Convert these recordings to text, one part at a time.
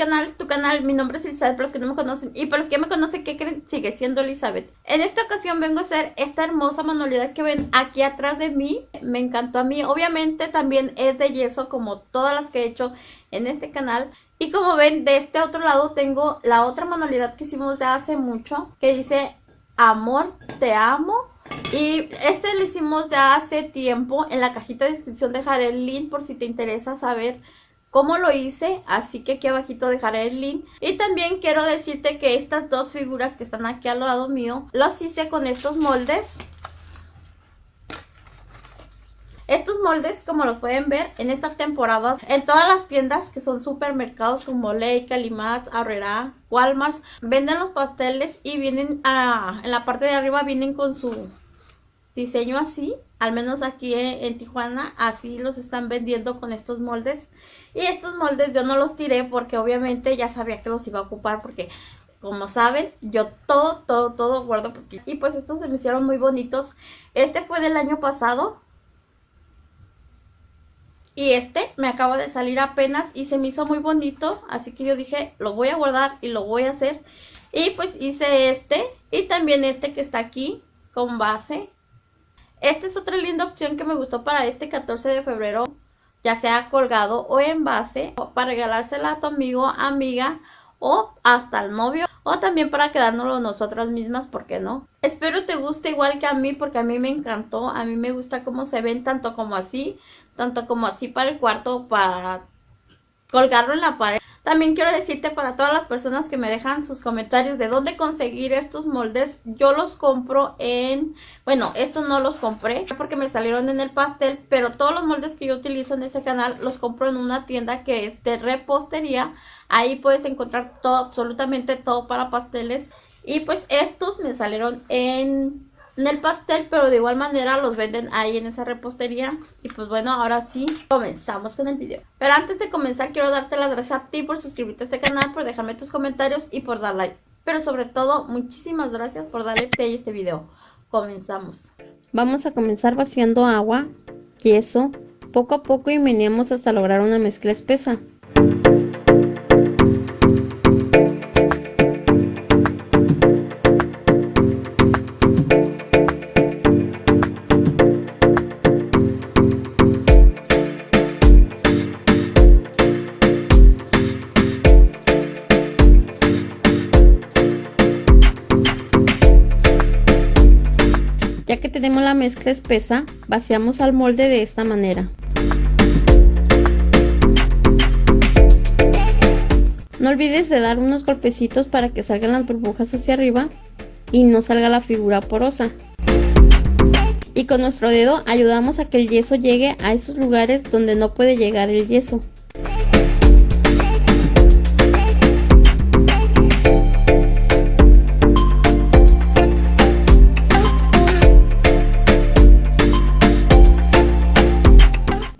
canal, tu canal. Mi nombre es Elizabeth, para los que no me conocen. Y para los que ya me conocen, ¿qué creen? Sigue siendo Elizabeth. En esta ocasión vengo a hacer esta hermosa manualidad que ven aquí atrás de mí. Me encantó a mí. Obviamente también es de yeso, como todas las que he hecho en este canal. Y como ven, de este otro lado tengo la otra manualidad que hicimos ya hace mucho, que dice Amor, te amo. Y este lo hicimos ya hace tiempo. En la cajita de descripción dejaré el link por si te interesa saber cómo lo hice, así que aquí abajito dejaré el link. Y también quiero decirte que estas dos figuras que están aquí al lado mío, los hice con estos moldes. Estos moldes, como los pueden ver, en estas temporadas, en todas las tiendas que son supermercados como Leica, Limat, Aurrera, Walmart, venden los pasteles y vienen en la parte de arriba vienen con su diseño así. Al menos aquí en Tijuana así los están vendiendo con estos moldes. Y estos moldes yo no los tiré porque obviamente ya sabía que los iba a ocupar, porque como saben, yo todo guardo por aquí. Y pues estos se me hicieron muy bonitos. Este fue del año pasado. Y este me acaba de salir apenas y se me hizo muy bonito. Así que yo dije, lo voy a guardar y lo voy a hacer. Y pues hice este y también este que está aquí con base. Esta es otra linda opción que me gustó para este 14 de febrero. Ya sea colgado o en base, o para regalársela a tu amigo, amiga o hasta al novio, o también para quedárnoslo nosotras mismas, ¿por qué no? Espero te guste igual que a mí, porque a mí me encantó. A mí me gusta cómo se ven tanto como así para el cuarto, para colgarlo en la pared. También quiero decirte, para todas las personas que me dejan sus comentarios de dónde conseguir estos moldes, yo los compro en... Bueno, estos no los compré porque me salieron en el pastel, pero todos los moldes que yo utilizo en este canal los compro en una tienda que es de repostería. Ahí puedes encontrar todo, absolutamente todo para pasteles. Y pues estos me salieron en el pastel, pero de igual manera los venden ahí en esa repostería. Y pues bueno, ahora sí, comenzamos con el video. Pero antes de comenzar quiero darte las gracias a ti por suscribirte a este canal, por dejarme tus comentarios y por dar like. Pero sobre todo, muchísimas gracias por darle play a este video. Comenzamos. Vamos a comenzar vaciando agua, queso, poco a poco, y meneamos hasta lograr una mezcla espesa. Ya que tenemos la mezcla espesa, vaciamos al molde de esta manera. No olvides de dar unos golpecitos para que salgan las burbujas hacia arriba y no salga la figura porosa. Y con nuestro dedo ayudamos a que el yeso llegue a esos lugares donde no puede llegar el yeso.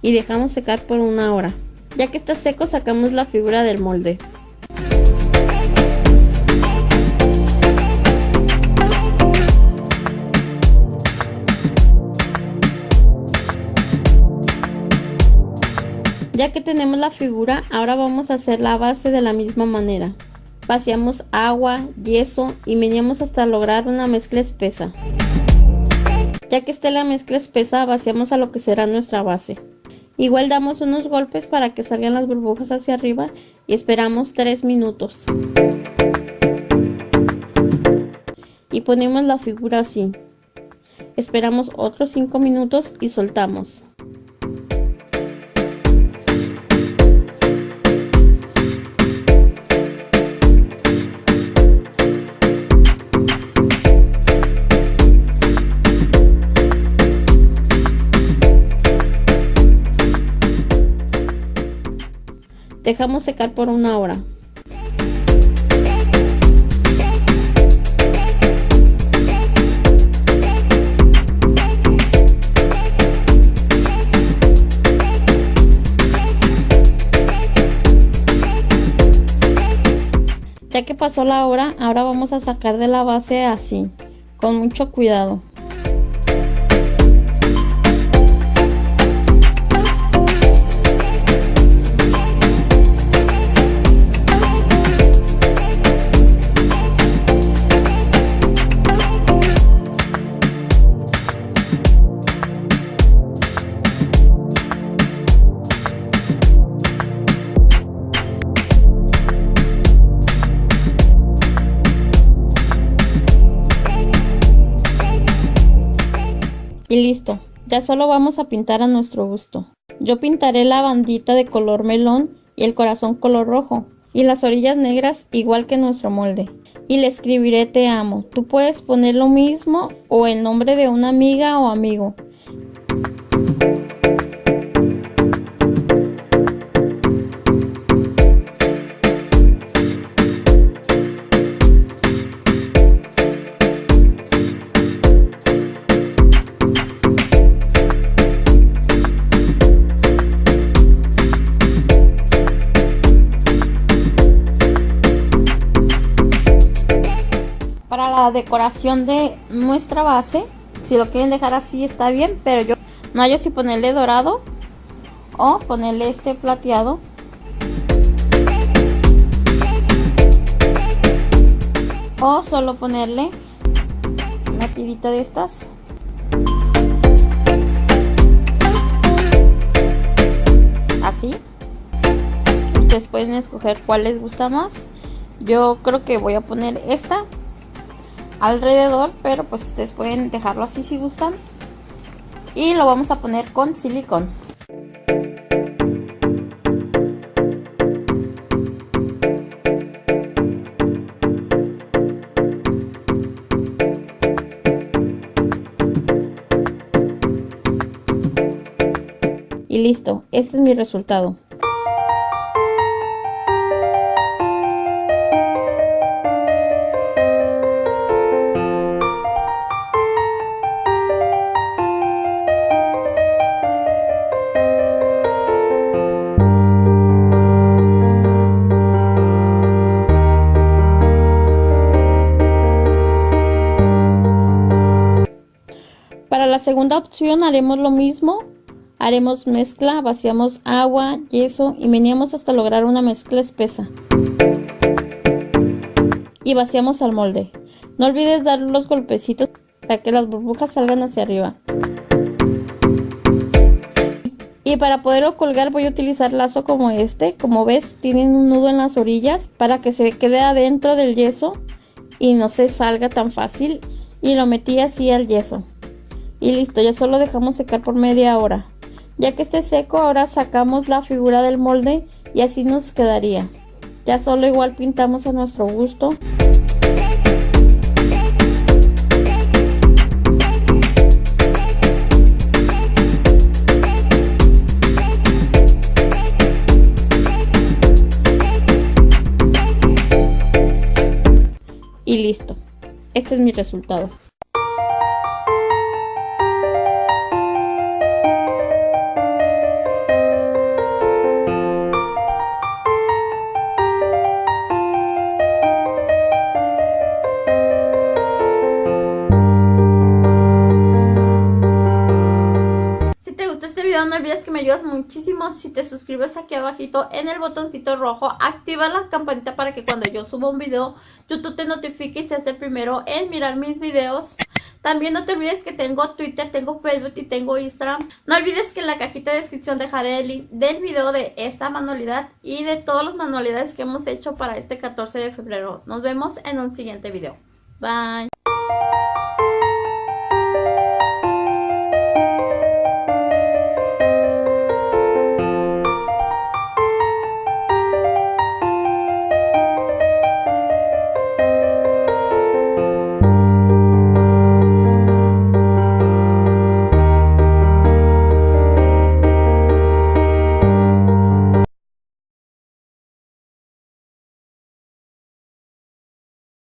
Y dejamos secar por 1 hora. Ya que está seco, sacamos la figura del molde. Ya que tenemos la figura, ahora vamos a hacer la base de la misma manera. Vaciamos agua, yeso y meneamos hasta lograr una mezcla espesa. Ya que esté la mezcla espesa, vaciamos a lo que será nuestra base. Igual damos unos golpes para que salgan las burbujas hacia arriba y esperamos 3 minutos. Y ponemos la figura así. Esperamos otros 5 minutos y soltamos. Dejamos secar por 1 hora. Ya que pasó la hora, ahora vamos a sacar de la base así, con mucho cuidado. Y listo, ya solo vamos a pintar a nuestro gusto. Yo pintaré la bandita de color melón y el corazón color rojo y las orillas negras igual que nuestro molde. Y le escribiré te amo. Tú puedes poner lo mismo o el nombre de una amiga o amigo. Para la decoración de nuestra base, si lo quieren dejar así está bien, pero yo no hallo si ponerle dorado o ponerle este plateado. O solo ponerle una tirita de estas. Así. Ustedes pueden escoger cuál les gusta más. Yo creo que voy a poner esta alrededor, pero pues ustedes pueden dejarlo así si gustan. Y lo vamos a poner con silicón. Y listo, este es mi resultado. Para la segunda opción haremos lo mismo. Haremos mezcla, vaciamos agua, yeso y meneamos hasta lograr una mezcla espesa. Y vaciamos al molde. No olvides dar los golpecitos para que las burbujas salgan hacia arriba. Y para poderlo colgar voy a utilizar lazo como este. Como ves, tienen un nudo en las orillas para que se quede adentro del yeso y no se salga tan fácil. Y lo metí así al yeso. Y listo, ya solo dejamos secar por media hora. Ya que esté seco, ahora sacamos la figura del molde y así nos quedaría. Ya solo igual pintamos a nuestro gusto. Y listo. Este es mi resultado. No olvides que me ayudas muchísimo si te suscribes aquí abajito en el botoncito rojo, activa la campanita para que cuando yo suba un video YouTube te notifique y seas el primero en mirar mis videos. También no te olvides que tengo Twitter, tengo Facebook y tengo Instagram. No olvides que en la cajita de descripción dejaré el link del video de esta manualidad y de todas las manualidades que hemos hecho para este 14 de febrero. Nos vemos en un siguiente video. Bye.